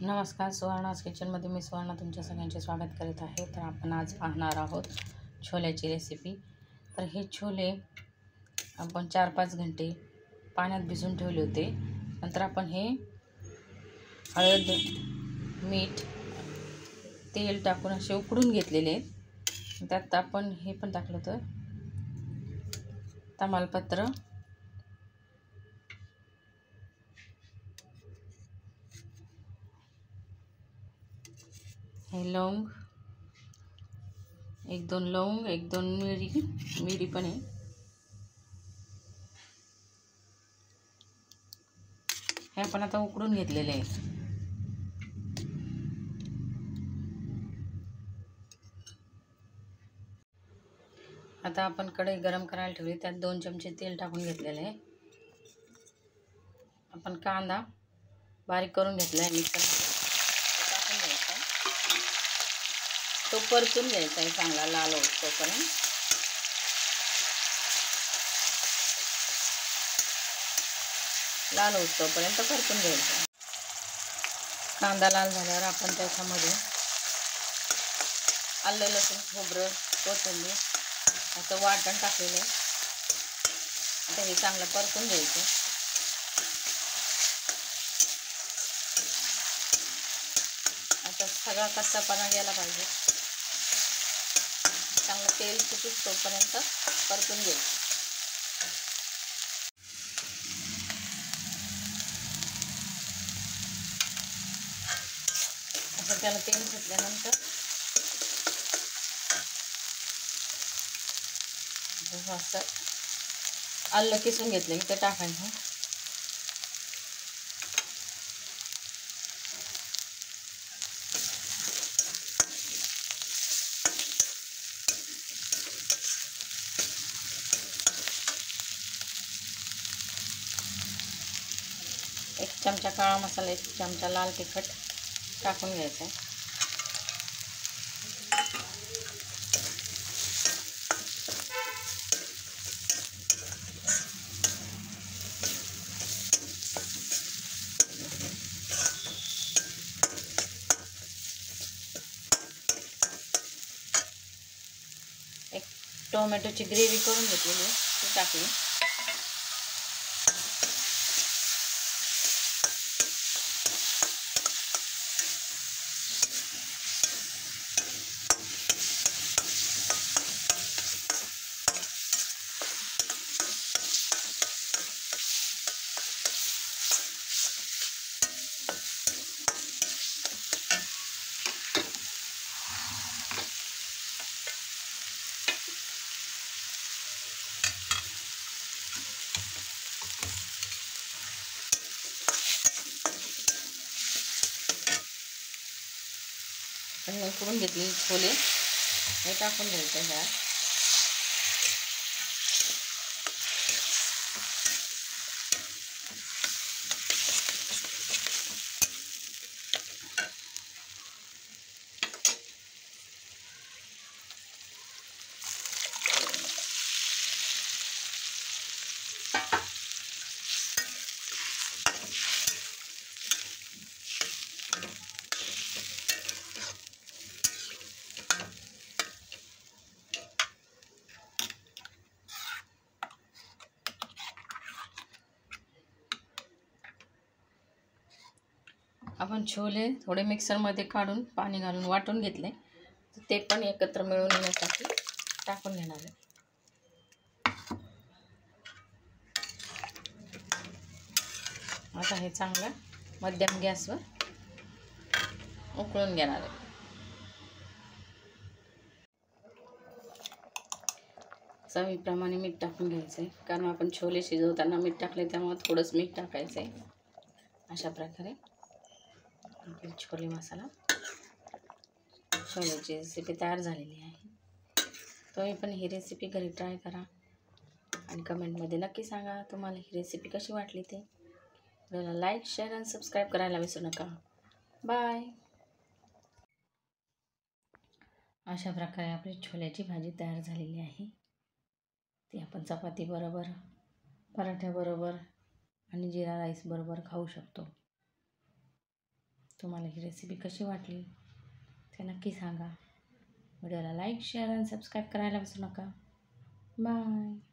नमस्कार, सुवर्णाज किचनमध्ये मी सुवर्णा तुमच्या सगळ्यांचे स्वागत करीत आहे. तर आपण आज पाहणार आहोत छोल्याची रेसिपी. तर हे छोले आपण 4-5 घंटे पाण्यात भिजवून ठेवले होते. नंतर आपण हे हळद, मीठ, तेल टाकून असे उकडून घेतलेले आहेत. त्यात आपण हे पण टाकलं होतं तमालपत्र, हे लवंग, 1-2 लवंग, 1-2 मिरी पण आहे. हे आपण आता उकडून घेतलेले आहे. आता आपण कढई गरम करायला ठेवली. त्यात 2 चमचे तेल टाकून घेतलेले आहे. आपण कांदा बारीक करून घेतला आहे मिक्सरमध्ये, टाकून घ्यायचा. तो परतून घ्यायचा आहे चांगला लाल होईपर्यंत. लाल होईपर्यंत परतून घ्यायचा. कांदा लाल झाल्यावर आपण त्याच्यामध्ये आलं, लसूण, खोबरं, कोथिंबीर असं वाटण टाकलेलं आहे. आता हे चांगलं परतून घ्यायचं. आता सगळा कच्चापणा गेला पाहिजे. चांगलं तेल सुटूपर्यंत परतून घ्यायचं. असं त्याला तेल सुटल्यानंतर असं आलं किसून घेतलं की ते टाकायचं. एक चमचा काळा मसाला, 1 चमचा लाल तिखट टाकून घ्यायचं आहे. एक टोमॅटोची ग्रेव्ही करून घेतलेली ती टाकली. आणि उकडून घेतलेले छोले हे टाकून घ्यायचं ह्या. आपण छोले थोडे मिक्सरमध्ये काढून पाणी घालून वाटून घेतले. तर ते पण एकत्र मिळून येण्यासाठी टाकून घेणार आहे. आता हे चांगलं मध्यम गॅसवर उकळून घेणार आहे. चवीप्रमाणे मीठ टाकून घ्यायचं आहे, कारण आपण छोले शिजवताना मीठ टाकले त्यामुळे थोडंच मीठ टाकायचं आहे. अशा प्रकारे आपली छोले मसाला छोल्याची रेसिपी तयार झालेली आहे. तुम्ही पण ही रेसिपी घरी ट्राय करा आणि कमेंटमध्ये नक्की सांगा तुम्हाला ही रेसिपी कशी वाटली ते. व्हिडिओला लाईक, शेअर आणि सबस्क्राईब करायला विसरू नका. बाय. अशा प्रकारे आपली छोल्याची भाजी तयार झालेली आहे. ती आपण चपाती बरोबर, पराठ्याबरोबर आणि जिरा राईस बरोबर खाऊ शकतो. तुम्हाला ही रेसिपी कशी वाटली ते नक्की सांगा. व्हिडिओला लाईक, शेअर आणि सबस्क्राईब करायला विसरू नका. बाय.